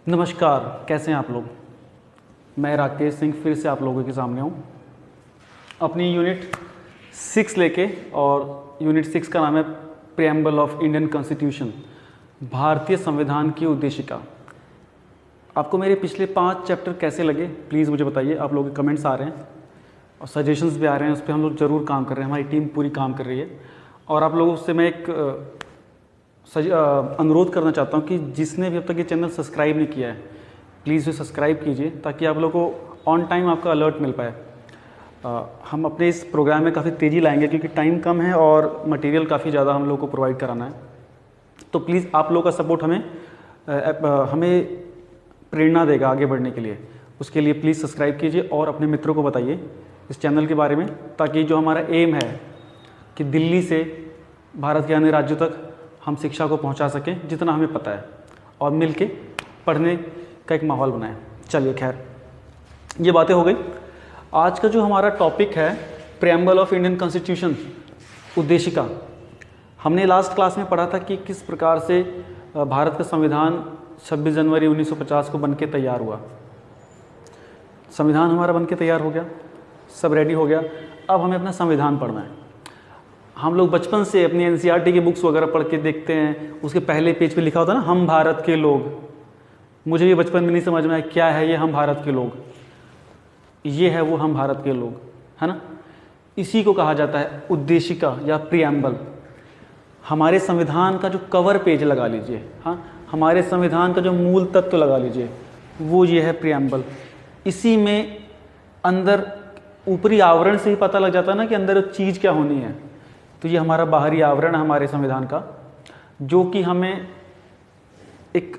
नमस्कार, कैसे हैं आप लोग। मैं राकेश सिंह फिर से आप लोगों के सामने हूँ अपनी यूनिट 6 लेके। और यूनिट 6 का नाम है प्रीएम्बल ऑफ इंडियन कॉन्स्टिट्यूशन, भारतीय संविधान की उद्देशिका। आपको मेरे पिछले 5 चैप्टर कैसे लगे प्लीज़ मुझे बताइए। आप लोगों के कमेंट्स आ रहे हैं और सजेशंस भी आ रहे हैं, उस पर हम लोग ज़रूर काम कर रहे हैं, हमारी टीम पूरी काम कर रही है। और आप लोगों से मैं एक अनुरोध करना चाहता हूँ कि जिसने भी अब तक ये चैनल सब्सक्राइब नहीं किया है प्लीज़ इसे सब्सक्राइब कीजिए, ताकि आप लोगों को ऑन टाइम आपका अलर्ट मिल पाए। हम अपने इस प्रोग्राम में काफ़ी तेज़ी लाएंगे क्योंकि टाइम कम है और मटेरियल काफ़ी ज़्यादा हम लोग को प्रोवाइड कराना है। तो प्लीज़ आप लोगों का सपोर्ट हमें प्रेरणा देगा आगे बढ़ने के लिए। उसके लिए प्लीज़ सब्सक्राइब कीजिए और अपने मित्रों को बताइए इस चैनल के बारे में, ताकि जो हमारा एम है कि दिल्ली से भारत के अन्य राज्यों तक हम शिक्षा को पहुंचा सकें जितना हमें पता है, और मिल के पढ़ने का एक माहौल बनाएं। चलिए खैर, ये बातें हो गई। आज का जो हमारा टॉपिक है प्रीएम्बल ऑफ इंडियन कॉन्स्टिट्यूशन, उद्देशिका। हमने लास्ट क्लास में पढ़ा था कि किस प्रकार से भारत का संविधान 26 जनवरी 1950 को बनके तैयार हुआ। संविधान हमारा बनके तैयार हो गया, सब रेडी हो गया। अब हमें अपना संविधान पढ़ना है। हम लोग बचपन से अपनी एनसीईआरटी की बुक्स वगैरह पढ़ के देखते हैं, उसके पहले पेज पे लिखा होता है ना, हम भारत के लोग। मुझे भी बचपन में नहीं समझ में आया क्या है ये हम भारत के लोग। ये है वो हम भारत के लोग, है ना। इसी को कहा जाता है उद्देशिका या प्रीएम्बल। हमारे संविधान का जो कवर पेज लगा लीजिए, हाँ, हमारे संविधान का जो मूल तत्व लगा लीजिए, वो ये है प्रीएम्बल। इसी में अंदर ऊपरी आवरण से ही पता लग जाता है ना कि अंदर चीज़ क्या होनी है। तो ये हमारा बाहरी आवरण है हमारे संविधान का, जो कि हमें एक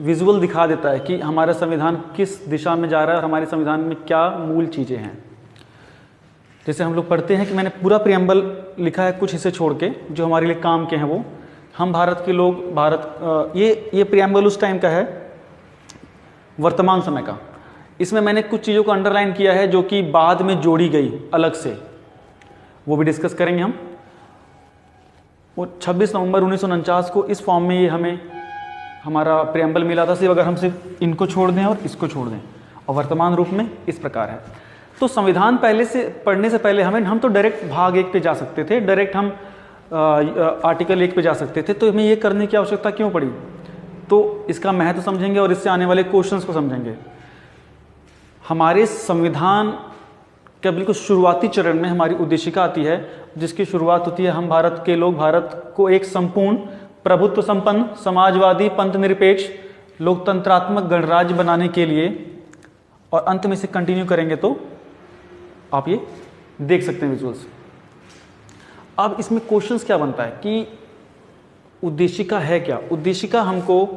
विजुअल दिखा देता है कि हमारा संविधान किस दिशा में जा रहा है और हमारे संविधान में क्या मूल चीज़ें हैं। जैसे हम लोग पढ़ते हैं कि मैंने पूरा प्रीएम्बल लिखा है, कुछ हिस्से छोड़ के जो हमारे लिए काम के हैं। वो हम भारत के लोग, ये प्रीएम्बल उस टाइम का है, वर्तमान समय का। इसमें मैंने कुछ चीज़ों को अंडरलाइन किया है जो कि बाद में जोड़ी गई अलग से, वो भी डिस्कस करेंगे हम। वो 26 नवंबर 1949 को इस फॉर्म में ये हमें हमारा प्रीएम्बल मिला था। सिर्फ अगर हम सिर्फ इनको छोड़ दें और इसको छोड़ दें, और वर्तमान रूप में इस प्रकार है। तो संविधान पहले से पढ़ने से पहले हम तो डायरेक्ट भाग 1 पे जा सकते थे, डायरेक्ट हम आर्टिकल 1 पे जा सकते थे। तो हमें ये करने की आवश्यकता क्यों पड़ी? तो इसका महत्व समझेंगे और इससे आने वाले क्वेश्चंस को समझेंगे। हमारे संविधान के बिल्कुल शुरुआती चरण में हमारी उद्देशिका आती है, जिसकी शुरुआत होती है हम भारत के लोग भारत को एक संपूर्ण प्रभुत्व संपन्न समाजवादी पंथ निरपेक्ष लोकतंत्रात्मक गणराज्य बनाने के लिए। और अंत में इसे कंटिन्यू करेंगे तो आप ये देख सकते हैं विजुअल्स। अब इसमें क्वेश्चंस क्या बनता है कि उद्देशिका है क्या। उद्देशिका हमको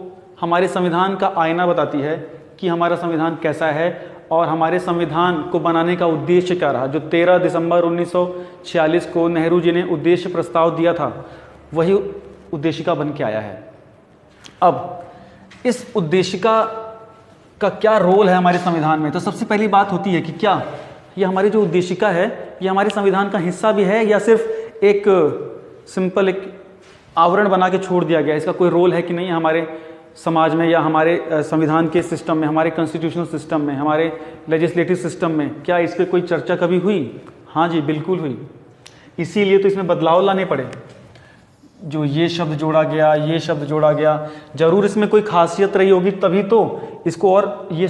हमारे संविधान का आईना बताती है कि हमारा संविधान कैसा है और हमारे संविधान को बनाने का उद्देश्य क्या रहा। जो 13 दिसंबर 1946 को नेहरू जी ने उद्देश्य प्रस्ताव दिया था, वही उद्देशिका बन के आया है। अब इस उद्देशिका का क्या रोल है हमारे संविधान में? तो सबसे पहली बात होती है कि क्या ये हमारी जो उद्देशिका है ये हमारे संविधान का हिस्सा भी है, या सिर्फ एक सिंपल एक आवरण बना के छोड़ दिया गया। इसका कोई रोल है कि नहीं हमारे समाज में, या हमारे संविधान के सिस्टम में, हमारे कॉन्स्टिट्यूशनल सिस्टम में, हमारे लेजिस्लेटिव सिस्टम में? क्या इस पर कोई चर्चा कभी हुई? हाँ जी, बिल्कुल हुई। इसीलिए तो इसमें बदलाव लाने पड़े। जो ये शब्द जोड़ा गया, ये शब्द जोड़ा गया, जरूर इसमें कोई खासियत रही होगी, तभी तो इसको और ये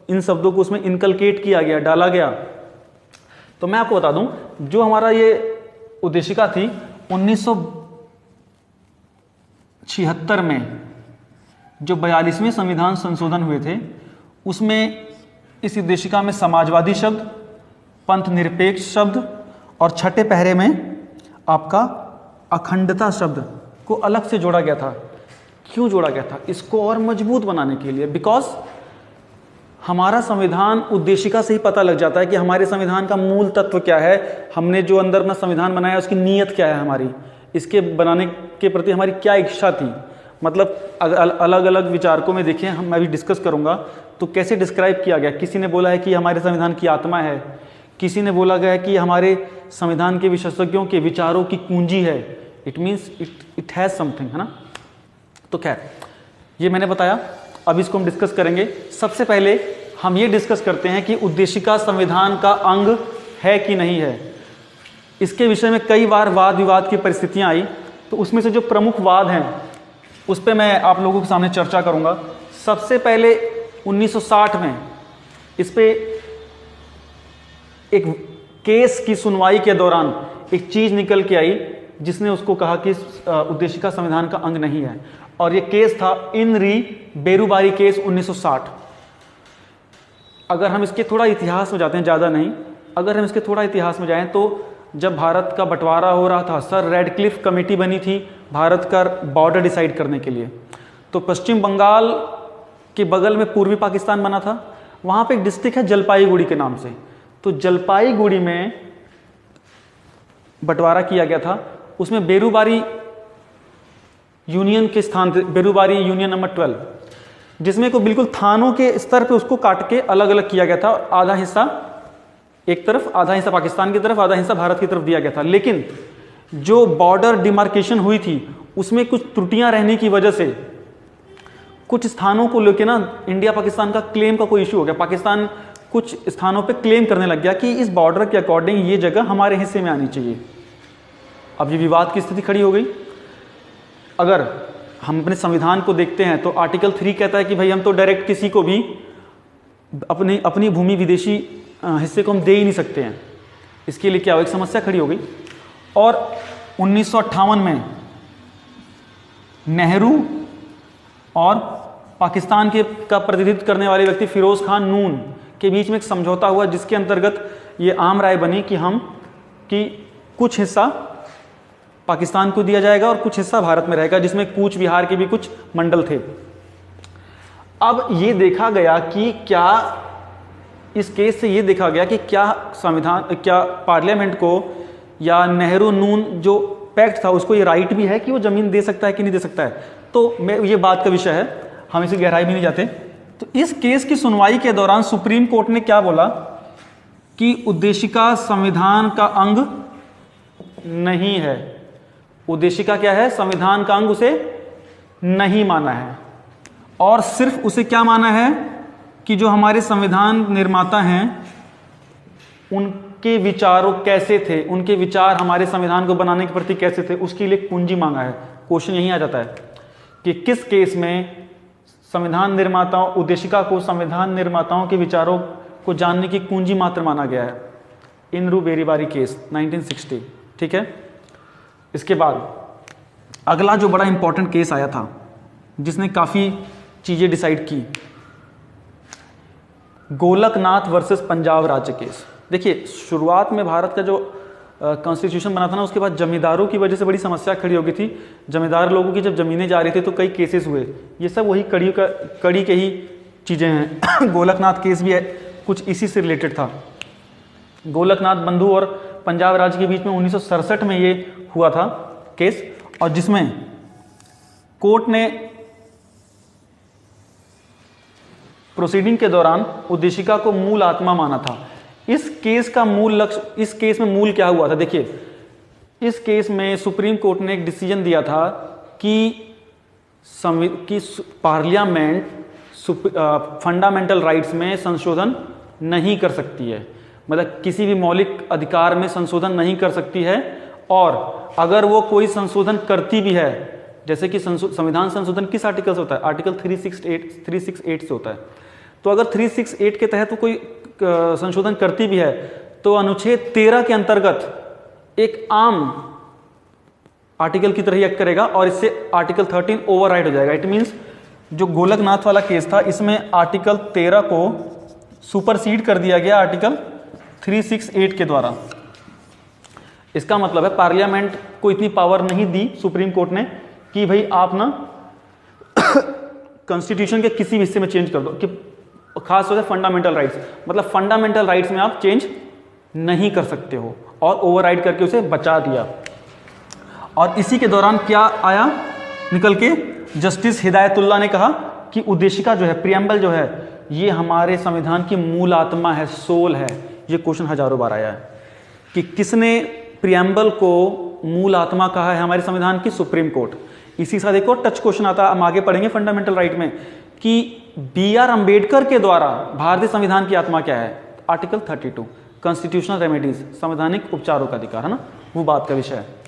इन शब्दों को उसमें इनकलकेट किया गया, डाला गया। तो मैं आपको बता दूं, जो हमारा ये उद्देशिका थी 1976 में जो 42वें संविधान संशोधन हुए थे, उसमें इस उद्देशिका में समाजवादी शब्द, पंथ निरपेक्ष शब्द और छठे पहरे में आपका अखंडता शब्द को अलग से जोड़ा गया था। क्यों जोड़ा गया था? इसको और मजबूत बनाने के लिए। बिकॉज हमारा संविधान उद्देशिका से ही पता लग जाता है कि हमारे संविधान का मूल तत्व क्या है, हमने जो अंदर अपना संविधान बनाया उसकी नीयत क्या है, हमारी इसके बनाने के प्रति हमारी क्या इच्छा थी। मतलब अलग अलग विचारकों में देखें, मैं भी डिस्कस करूंगा तो कैसे डिस्क्राइब किया गया। किसी ने बोला है कि हमारे संविधान की आत्मा है, किसी ने बोला गया है कि हमारे संविधान के विशेषज्ञों के विचारों की कुंजी है। It means it has something, है ना। तो खैर ये मैंने बताया। अब इसको हम डिस्कस करेंगे। सबसे पहले हम ये डिस्कस करते हैं कि उद्देशिका संविधान का अंग है कि नहीं है। इसके विषय में कई बार वाद विवाद की परिस्थितियां आई, तो उसमें से जो प्रमुख वाद हैं उस पर मैं आप लोगों के सामने चर्चा करूंगा। सबसे पहले 1960 में इस पे एक केस की सुनवाई के दौरान एक चीज निकल के आई जिसने उसको कहा कि उद्देशिका संविधान का अंग नहीं है, और ये केस था इन री बेरुबारी केस 1960। अगर हम इसके थोड़ा इतिहास में जाते हैं, ज़्यादा नहीं, अगर हम इसके थोड़ा इतिहास में जाएं तो जब भारत का बंटवारा हो रहा था, सर रेडक्लिफ कमेटी बनी थी भारत का बॉर्डर डिसाइड करने के लिए। तो पश्चिम बंगाल के बगल में पूर्वी पाकिस्तान बना था, वहाँ पे एक डिस्ट्रिक्ट है जलपाईगुड़ी के नाम से। तो जलपाईगुड़ी में बंटवारा किया गया था, उसमें बेरुबारी यूनियन के स्थान थे, बेरुबारी यूनियन नंबर 12, जिसमें को बिल्कुल थानों के स्तर पे उसको काट के अलग अलग किया गया था। आधा हिस्सा एक तरफ, आधा हिस्सा पाकिस्तान की तरफ, आधा हिस्सा भारत की तरफ दिया गया था। लेकिन जो बॉर्डर डिमार्केशन हुई थी उसमें कुछ त्रुटियां रहने की वजह से कुछ स्थानों को लेकर ना इंडिया पाकिस्तान का क्लेम का कोई इशू हो गया। पाकिस्तान कुछ स्थानों पे क्लेम करने लग गया कि इस बॉर्डर के अकॉर्डिंग ये जगह हमारे हिस्से में आनी चाहिए। अब ये विवाद की स्थिति खड़ी हो गई। अगर हम अपने संविधान को देखते हैं तो आर्टिकल 3 कहता है कि भाई हम तो डायरेक्ट किसी को भी अपनी भूमि विदेशी हिस्से को हम दे ही नहीं सकते हैं। इसके लिए क्या हो, एक समस्या खड़ी हो गई। और 1958 में नेहरू और पाकिस्तान के का प्रतिनिधित्व करने वाले व्यक्ति फिरोज खान नून के बीच में एक समझौता हुआ, जिसके अंतर्गत ये आम राय बनी कि कुछ हिस्सा पाकिस्तान को दिया जाएगा और कुछ हिस्सा भारत में रहेगा, जिसमें कूच बिहार के भी कुछ मंडल थे। अब ये देखा गया कि क्या इस केस से ये देखा गया कि क्या पार्लियामेंट को या नेहरू नून जो पैक्ट था उसको ये राइट भी है कि वो जमीन दे सकता है कि नहीं दे सकता है। तो ये बात का विषय है, हम इसी गहराई में नहीं जाते। तो इस केस की सुनवाई के दौरान सुप्रीम कोर्ट ने क्या बोला कि उद्देशिका संविधान का अंग नहीं है। उद्देशिका क्या है, संविधान का अंग, उसे नहीं माना है। और सिर्फ उसे क्या माना है कि जो हमारे संविधान निर्माता हैं उनके विचारों कैसे थे, उनके विचार हमारे संविधान को बनाने के प्रति कैसे थे, उसके लिए कुंजी मांगा है। क्वेश्चन यही आ जाता है कि किस केस में संविधान निर्माताओं, उद्देशिका को संविधान निर्माताओं के विचारों को जानने की कुंजी मात्र माना गया है। इन रू बेरुबारी केस 1960, ठीक है। इसके बाद अगला जो बड़ा इंपॉर्टेंट केस आया था जिसने काफ़ी चीज़ें डिसाइड की, गोलकनाथ वर्सेस पंजाब राज्य केस। देखिए, शुरुआत में भारत का जो कॉन्स्टिट्यूशन बना था ना, उसके बाद जमींदारों की वजह से बड़ी समस्या खड़ी हो गई थी। जमींदार लोगों की जब ज़मीनें जा रही थी तो कई केसेस हुए। ये सब वही कड़ी के ही चीज़ें हैं। गोलकनाथ केस भी है, कुछ इसी से रिलेटेड था। गोलकनाथ बंधु और पंजाब राज्य के बीच में 1967 में ये हुआ था केस, और जिसमें कोर्ट ने प्रोसीडिंग के दौरान उद्देशिका को मूल आत्मा माना था। इस केस का मूल लक्ष्य, इस केस में मूल क्या हुआ था, देखिए, इस केस में सुप्रीम कोर्ट ने एक डिसीजन दिया था कि पार्लियामेंट फंडामेंटल राइट्स में संशोधन नहीं कर सकती है, मतलब किसी भी मौलिक अधिकार में संशोधन नहीं कर सकती है। और अगर वो कोई संशोधन करती भी है, जैसे कि संविधान संशोधन किस आर्टिकल से होता है, आर्टिकल 368 से होता है। तो अगर 368 के तहत वो कोई संशोधन करती भी है तो अनुच्छेद 13 के अंतर्गत एक आम आर्टिकल की तरह ही एक्ट करेगा और इससे आर्टिकल 13 ओवरराइड हो जाएगा। इट मीन्स जो गोलकनाथ वाला केस था, इसमें आर्टिकल 13 को सुपरसीड कर दिया गया आर्टिकल 368 के द्वारा। इसका मतलब है पार्लियामेंट को इतनी पावर नहीं दी सुप्रीम कोर्ट ने कि भाई आप ना कॉन्स्टिट्यूशन के किसी भी हिस्से में चेंज कर दो, कि खास तौर से फंडामेंटल राइट्स, मतलब फंडामेंटल राइट्स में आप चेंज नहीं कर सकते हो, और ओवरराइड करके उसे बचा दिया। और इसी के दौरान क्या आया निकल के, जस्टिस हिदायतुल्लाह ने कहा कि उद्देशिका जो है, प्रियम्बल जो है, ये हमारे संविधान की मूल आत्मा है, सोल है। ये क्वेश्चन हजारों बार आया है कि किसने प्रियम्बल को मूल आत्मा कहा है हमारे संविधान की, सुप्रीम कोर्ट। इसी साथ एक और टच क्वेश्चन आता है, हम आगे पढ़ेंगे फंडामेंटल राइट में, कि बी आर अम्बेडकर के द्वारा भारतीय संविधान की आत्मा क्या है? आर्टिकल 32 कॉन्स्टिट्यूशनल रेमेडीज, संवैधानिक उपचारों का अधिकार, है ना, वो बात का विषय है।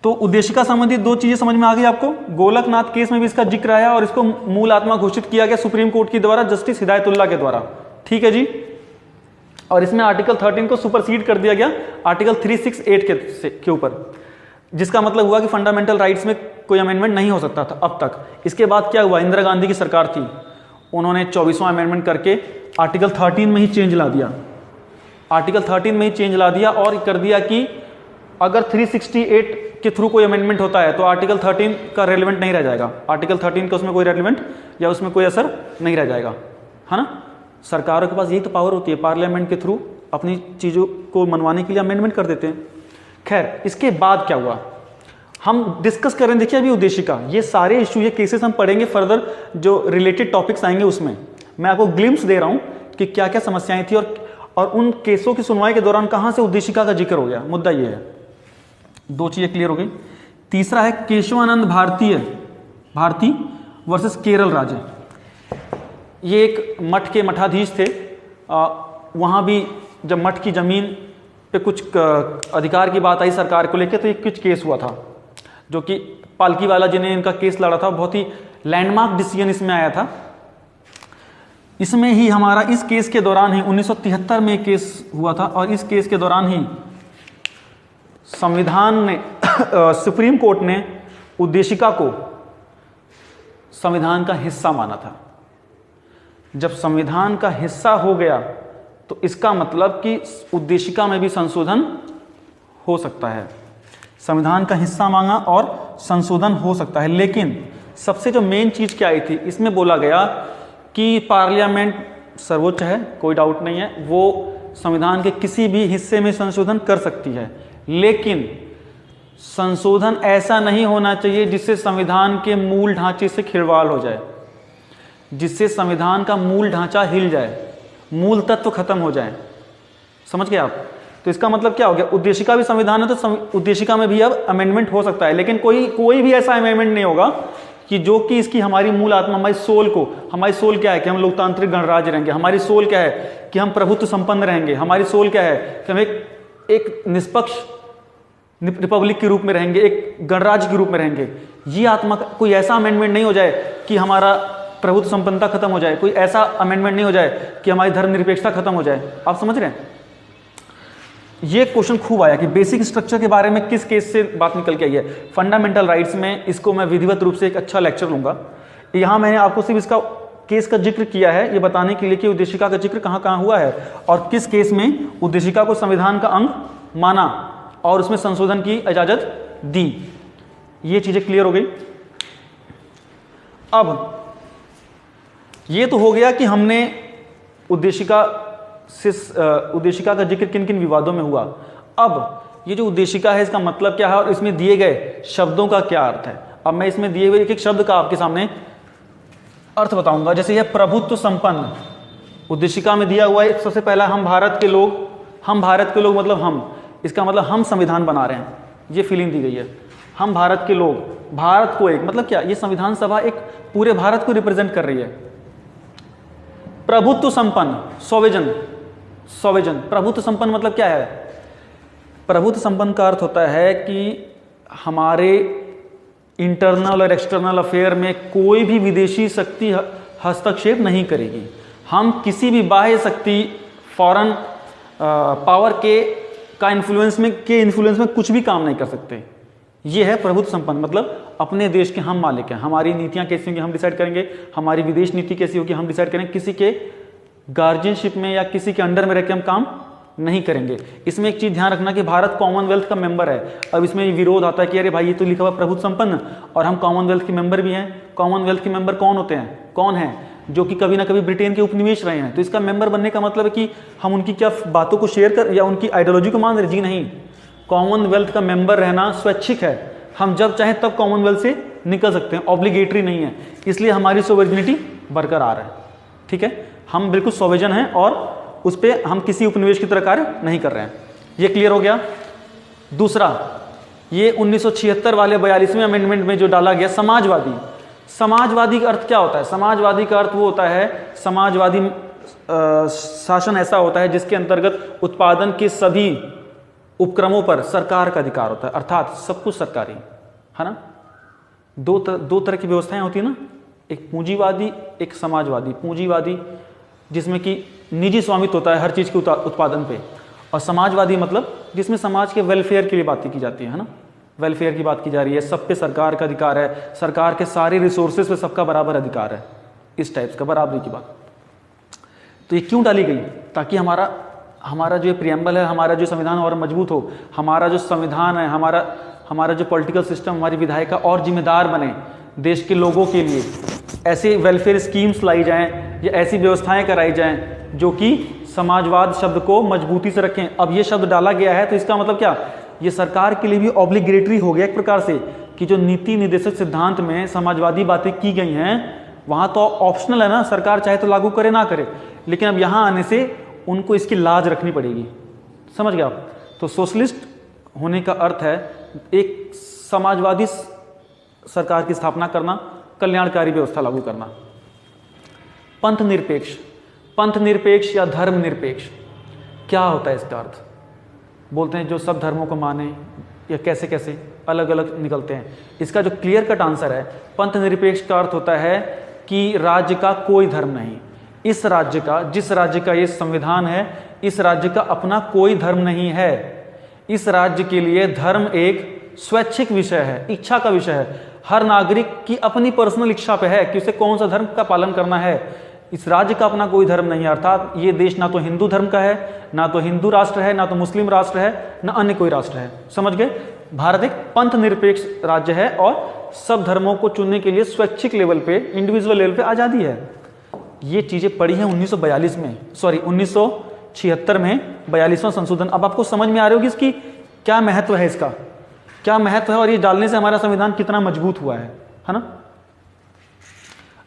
तो उद्देशिका संबंधित दो चीजें समझ में आ गई आपको। गोलकनाथ केस में भी इसका जिक्र आया और इसको मूल आत्मा घोषित किया गया सुप्रीम कोर्ट के द्वारा, जस्टिस हिदायतुल्लाह के द्वारा, ठीक है जी। और इसमें आर्टिकल 13 को सुपरसीड कर दिया गया आर्टिकल 368 के ऊपर, जिसका मतलब हुआ कि फंडामेंटल राइट्स में कोई अमेंडमेंट नहीं हो सकता था अब तक। इसके बाद क्या हुआ, इंदिरा गांधी की सरकार थी, उन्होंने 24वां अमेंडमेंट करके आर्टिकल 13 में ही चेंज ला दिया, आर्टिकल 13 में ही चेंज ला दिया और कर दिया कि अगर 368 के थ्रू कोई अमेंडमेंट होता है तो आर्टिकल 13 का रेलिवेंट नहीं रह जाएगा, आर्टिकल 13 का उसमें कोई रेलिवेंट या उसमें कोई असर नहीं रह जाएगा, है ना। सरकारों के पास यही तो पावर होती है, पार्लियामेंट के थ्रू अपनी चीज़ों को मनवाने के लिए अमेंडमेंट कर देते हैं। खैर, इसके बाद क्या हुआ हम डिस्कस करें। देखिए अभी उद्देशिका, ये सारे इशू, ये केसेस हम पढ़ेंगे फर्दर, जो रिलेटेड टॉपिक्स आएंगे उसमें मैं आपको ग्लिम्स दे रहा हूं कि क्या क्या समस्याएं थी और उन केसों की सुनवाई के दौरान कहां से उद्देशिका का जिक्र हो गया। मुद्दा ये है, दो चीजें क्लियर हो गई। तीसरा है केशवानंद भारती वर्सेस केरल राज्य। ये एक मठ के मठाधीश थे, वहां भी जब मठ की जमीन पे कुछ अधिकार की बात आई सरकार को लेकर, तो एक कुछ केस हुआ था जो कि पालकी वाला जिन्हें इनका केस लड़ा था, बहुत ही लैंडमार्क डिसीजन इसमें आया था। इसमें ही हमारा इस केस के दौरान ही 1973 में एक केस हुआ था और इस केस के दौरान ही संविधान ने सुप्रीम कोर्ट ने उद्देशिका को संविधान का हिस्सा माना था। जब संविधान का हिस्सा हो गया तो इसका मतलब कि उद्देशिका में भी संशोधन हो सकता है। संविधान का हिस्सा मांगा और संशोधन हो सकता है, लेकिन सबसे जो मेन चीज क्या आई थी, इसमें बोला गया कि पार्लियामेंट सर्वोच्च है, कोई डाउट नहीं है, वो संविधान के किसी भी हिस्से में संशोधन कर सकती है, लेकिन संशोधन ऐसा नहीं होना चाहिए जिससे संविधान के मूल ढांचे से खिलवाड़ हो जाए, जिससे संविधान का मूल ढांचा हिल जाए, मूल तत्व खत्म हो जाए। समझ गए आप? तो इसका मतलब क्या हो गया, उद्देशिका भी संविधान है तो उद्देशिका में भी अब अमेंडमेंट हो सकता है, लेकिन कोई भी ऐसा अमेंडमेंट नहीं होगा कि जो कि इसकी हमारी मूल आत्मा, हमारी सोल को, हमारी सोल क्या है कि हम लोकतांत्रिक गणराज्य रहेंगे, हमारी सोल क्या है कि हम प्रभुत्व संपन्न रहेंगे, हमारी सोल क्या है कि हम एक निष्पक्ष रिपब्लिक के रूप में रहेंगे, एक गणराज्य के रूप में रहेंगे। ये आत्मा का कोई ऐसा अमेंडमेंट नहीं हो जाए कि हमारा प्रभुत्व संपन्नता खत्म हो जाए, कोई ऐसा अमेंडमेंट नहीं हो जाए कि हमारी धर्मनिरपेक्षता खत्म हो जाए। आप समझ रहे हैं? ये क्वेश्चन खूब आया कि बेसिक स्ट्रक्चर के बारे में किस केस से बात निकल के आई है। फंडामेंटल राइट्स में इसको मैं विधिवत रूप से एक अच्छा लेक्चर लूंगा। यहां मैंने आपको सिर्फ इसका केस का जिक्र किया है, ये बताने के लिए कि उद्देशिका का जिक्र कहां कहां हुआ है और किस केस में उद्देशिका को संविधान का अंग माना और उसमें संशोधन की इजाजत दी। ये चीजें क्लियर हो गई। अब ये तो हो गया कि हमने उद्देशिका का जिक्र किन किन विवादों में हुआ। अब ये जो उद्देशिका है इसका मतलब क्या है और इसमें दिए गए शब्दों का क्या अर्थ है। अब मैं इसमें दिए हुए एक एक शब्द का आपके सामने अर्थ बताऊंगा। जैसे यह प्रभुत्व संपन्न उद्देशिका में दिया हुआ है, सबसे पहला हम भारत के लोग मतलब हम, इसका मतलब हम संविधान बना रहे हैं, ये फीलिंग दी गई है। हम भारत के लोग, भारत को एक, मतलब क्या, ये संविधान सभा एक पूरे भारत को रिप्रेजेंट कर रही है। प्रभुत्व संपन्न, सोवेजन, प्रभुत्व संपन्न मतलब क्या है? प्रभुत्व संपन्न का अर्थ होता है कि हमारे इंटरनल और एक्सटर्नल अफेयर में कोई भी विदेशी शक्ति हस्तक्षेप नहीं करेगी। हम किसी भी बाह्य शक्ति, फॉरेन पावर के इन्फ्लुएंस में कुछ भी काम नहीं कर सकते। ये है प्रभुत्व संपन्न, मतलब अपने देश के हम मालिक हैं। हमारी नीतियां कैसी होंगी हम डिसाइड करेंगे, हमारी विदेश नीति कैसी होगी हम डिसाइड करेंगे। किसी के गार्जियनशिप में या किसी के अंडर में रहकर हम काम नहीं करेंगे। इसमें एक चीज ध्यान रखना कि भारत कॉमनवेल्थ का मेंबर है। अब इसमें विरोध आता है कि अरे भाई ये तो लिखा हुआ प्रभुत्व संपन्न और हम कॉमनवेल्थ के मेंबर भी हैं। कॉमनवेल्थ के मेंबर कौन होते हैं? कौन है? जो कि कभी ना कभी ब्रिटेन के उपनिवेश रहे हैं। तो इसका मेंबर बनने का मतलब है कि हम उनकी क्या बातों को शेयर कर या उनकी आइडियोलॉजी को मान रहे? जी नहीं, कॉमनवेल्थ का मेंबर रहना स्वैच्छिक है। हम जब चाहें तब कॉमनवेल्थ से निकल सकते हैं, ऑब्लिगेटरी नहीं है। इसलिए हमारी सोवरेनिटी बरकरार है। ठीक है, हम बिल्कुल सोवेजन हैं और उस पर हम किसी उपनिवेश की तरह कार्य नहीं कर रहे हैं। ये क्लियर हो गया। दूसरा, ये 1976 वाले 42वें अमेंडमेंट में जो डाला गया समाजवादी का अर्थ क्या होता है? समाजवादी का अर्थ वो होता है, समाजवादी शासन ऐसा होता है जिसके अंतर्गत उत्पादन के सभी उपक्रमों पर सरकार का अधिकार होता है, अर्थात सब कुछ सरकारी है ना। दो तरह की व्यवस्थाएं होती है ना, एक पूंजीवादी, एक समाजवादी। पूंजीवादी जिसमें कि निजी स्वामित्व होता है हर चीज के उत्पादन पे, और समाजवादी मतलब जिसमें समाज के वेलफेयर के लिए बातें की जाती है ना, वेलफेयर की बात की जा रही है, सब पे सरकार का अधिकार है, सरकार के सारे रिसोर्सेज पे सबका बराबर अधिकार है, इस टाइप का बराबरी की बात। तो ये क्यों डाली गई? ताकि हमारा जो प्रियम्बल है, हमारा जो संविधान और मजबूत हो, हमारा जो संविधान है, हमारा जो पॉलिटिकल सिस्टम, हमारी विधायिका और जिम्मेदार बने देश के लोगों के लिए। ऐसे वेलफेयर स्कीम्स लाई जाएं या ऐसी व्यवस्थाएं कराई जाएं जो कि समाजवाद शब्द को मजबूती से रखें। अब ये शब्द डाला गया है तो इसका मतलब क्या, ये सरकार के लिए भी ऑब्लिगेटरी हो गया एक प्रकार से, कि जो नीति निर्देशक सिद्धांत में समाजवादी बातें की गई हैं वहां तो ऑप्शनल है ना, सरकार चाहे तो लागू करे ना करे, लेकिन अब यहां आने से उनको इसकी लाज रखनी पड़ेगी। समझ गए आप? तो सोशलिस्ट होने का अर्थ है एक समाजवादी सरकार की स्थापना करना, कल्याणकारी व्यवस्था लागू करना। पंथ निरपेक्ष, पंथ निरपेक्ष या धर्म निरपेक्ष क्या होता है? इसका अर्थ बोलते हैं जो सब धर्मों को माने, या कैसे कैसे अलग अलग निकलते हैं। इसका जो क्लियर कट आंसर है, पंथ निरपेक्ष का अर्थ होता है कि राज्य का कोई धर्म नहीं, इस राज्य का, जिस राज्य का ये संविधान है, इस राज्य का अपना कोई धर्म नहीं है। इस राज्य के लिए धर्म एक स्वैच्छिक विषय है, इच्छा का विषय है। हर नागरिक की अपनी पर्सनल इच्छा पे है कि उसे कौन सा धर्म का पालन करना है। इस राज्य का अपना कोई धर्म नहीं है, अर्थात ये देश ना तो हिंदू धर्म का है, ना तो हिंदू राष्ट्र है, ना तो मुस्लिम राष्ट्र है, ना अन्य कोई राष्ट्र है। समझ गए? भारत एक पंथ निरपेक्ष राज्य है और सब धर्मों को चुनने के लिए स्वैच्छिक लेवल पे, इंडिविजुअल लेवल पे आजादी है। ये चीजें पढ़ी है 1942 में, सॉरी 1976 में 42वां संशोधन। अब आपको समझ में आ रही होगी इसकी क्या महत्व है, इसका क्या महत्व है, और ये डालने से हमारा संविधान कितना मजबूत हुआ है ना।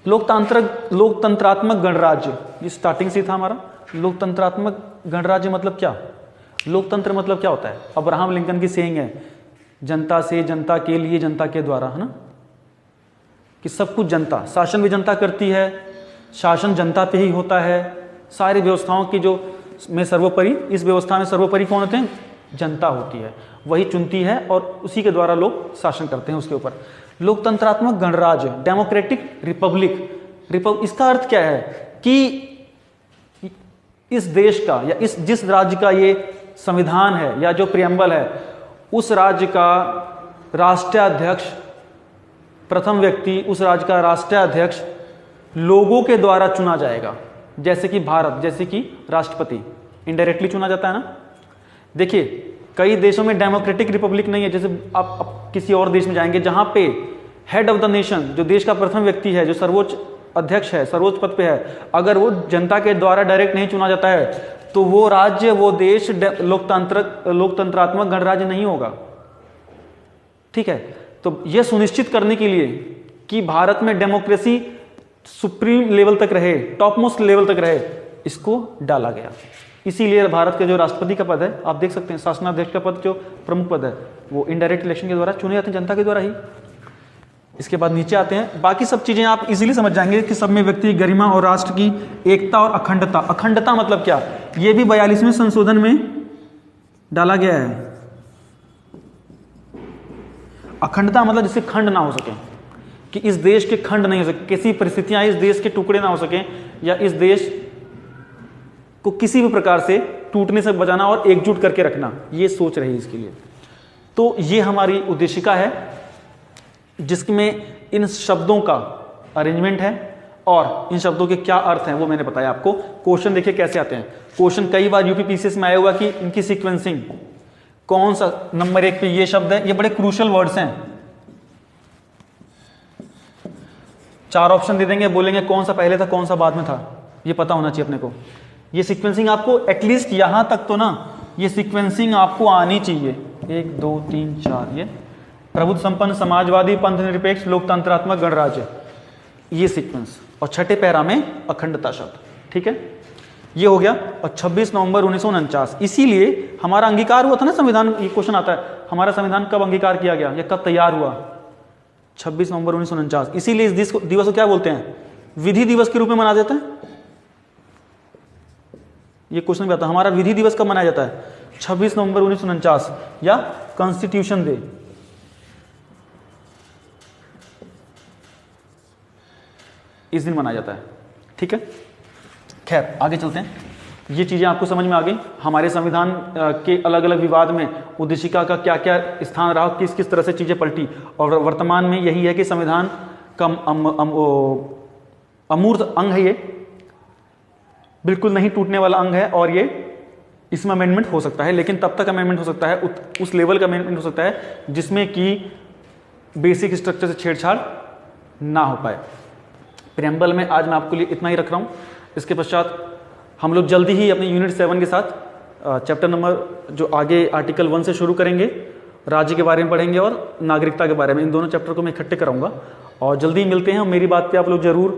लोकतंत्रात्मक गणराज्य, ये स्टार्टिंग से था हमारा। लोकतंत्रात्मक गणराज्य मतलब क्या? लोकतंत्र मतलब क्या होता है? अब्राहम लिंकन की सेइंग है, जनता से, जनता के लिए, जनता के द्वारा, है ना, कि सब कुछ जनता, शासन भी जनता करती है, शासन जनता पे ही होता है। सारी व्यवस्थाओं की जो में सर्वोपरि, इस व्यवस्था में सर्वोपरि कौन होते हैं? जनता होती है, वही चुनती है और उसी के द्वारा लोग शासन करते हैं उसके ऊपर। लोकतंत्रात्मक गणराज्य, डेमोक्रेटिक रिपब्लिक, इसका अर्थ क्या है कि इस देश का या इस जिस राज्य का ये संविधान है या जो प्रियम्बल है, उस राज्य का राष्ट्राध्यक्ष, प्रथम व्यक्ति, उस राज्य का राष्ट्राध्यक्ष लोगों के द्वारा चुना जाएगा। जैसे कि भारत, जैसे कि राष्ट्रपति इनडायरेक्टली चुना जाता है ना। देखिए कई देशों में डेमोक्रेटिक रिपब्लिक नहीं है, जैसे आप किसी और देश में जाएंगे जहां पे हेड ऑफ द नेशन, जो देश का प्रथम व्यक्ति है, जो सर्वोच्च अध्यक्ष है, सर्वोच्च पद पे है, अगर वो जनता के द्वारा डायरेक्ट नहीं चुना जाता है तो वो राज्य, वो देश लोकतंत्रात्मक गणराज्य नहीं होगा। ठीक है, तो यह सुनिश्चित करने के लिए कि भारत में डेमोक्रेसी सुप्रीम लेवल तक रहे, टॉप मोस्ट लेवल तक रहे, इसको डाला गया। इसीलिए भारत के जो राष्ट्रपति का पद है, आप देख सकते हैं शासनाध्यक्ष का पद जो प्रमुख पद है, वो इनडायरेक्ट इलेक्शन के द्वारा चुने जाते हैं, जनता के द्वारा ही। इसके बाद नीचे आते हैं, बाकी सब चीजें आप इजीली समझ जाएंगे कि सब में व्यक्ति गरिमा और राष्ट्र की एकता और अखंडता। अखंडता मतलब क्या? ये भी 42वें संशोधन में डाला गया है। अखंडता मतलब जिससे खंड ना हो सके, कि इस देश के खंड नहीं हो सके, किसी परिस्थितियां इस देश के टुकड़े ना हो सके, या इस देश को किसी भी प्रकार से टूटने से बचाना और एकजुट करके रखना, ये सोच रही है इसके लिए। तो ये हमारी उद्देशिका है जिसमें इन शब्दों का अरेंजमेंट है और इन शब्दों के क्या अर्थ हैं वो मैंने बताया आपको। क्वेश्चन देखिए कैसे आते हैं। क्वेश्चन कई बार यूपीपीसीएस में आया हुआ कि इनकी सीक्वेंसिंग, कौन सा नंबर 1 पे ये शब्द है, ये बड़े क्रूशियल वर्ड्स हैं। 4 ऑप्शन दे देंगे, बोलेंगे कौन सा पहले था कौन सा बाद में था, ये पता होना चाहिए अपने को। ये सीक्वेंसिंग आपको एटलीस्ट यहां तक तो ना, ये सीक्वेंसिंग आपको आनी चाहिए। 1 2 3 4, ये प्रभुत्व संपन्न, समाजवादी, पंथ निरपेक्ष, लोकतंत्रात्मक गणराज्य, ये सीक्वेंस, और छठे पैरा में अखंडता शब्द। ठीक है, ये हो गया। और 26 नवंबर 1949, इसीलिए हमारा अंगीकार हुआ था ना संविधान। ये क्वेश्चन आता है, हमारा संविधान कब अंगीकार किया गया या कब तैयार हुआ? 26 नवंबर 1949, इसीलिए इस दिवस को क्या बोलते हैं? विधि दिवस के रूप में मना देते हैं। ये क्वेश्चन भी आता है, हमारा विधि दिवस कब मनाया जाता है? 26 नवंबर 1949 या कॉन्स्टिट्यूशन डे। इस दिन मनाया जाता है। ठीक है, खैर आगे चलते हैं। ये चीज़ें आपको समझ में आ गई। हमारे संविधान के अलग अलग विवाद में उद्देशिका का क्या क्या स्थान रहा, किस किस तरह से चीज़ें पलटी, और वर्तमान में यही है कि संविधान का अमूर्त अंग है, ये बिल्कुल नहीं टूटने वाला अंग है, और ये इसमें अमेंडमेंट हो सकता है, लेकिन तब तक अमेंडमेंट हो सकता है, उस लेवल का अमेंडमेंट हो सकता है जिसमें कि बेसिक स्ट्रक्चर से छेड़छाड़ ना हो पाए। प्रेम्बल में आज मैं आपके लिए इतना ही रख रहा हूँ। इसके पश्चात हम लोग जल्दी ही अपने यूनिट 7 के साथ चैप्टर नंबर जो आगे आर्टिकल 1 से शुरू करेंगे, राज्य के बारे में पढ़ेंगे और नागरिकता के बारे में। इन दोनों चैप्टर को मैं इकट्ठे कराऊंगा और जल्दी ही मिलते हैं। मेरी बात पे आप लोग जरूर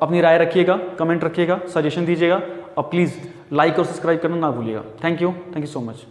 अपनी राय रखिएगा, कमेंट रखिएगा, सजेशन दीजिएगा, और प्लीज़ लाइक और सब्सक्राइब करना ना भूलिएगा। Thank you so much.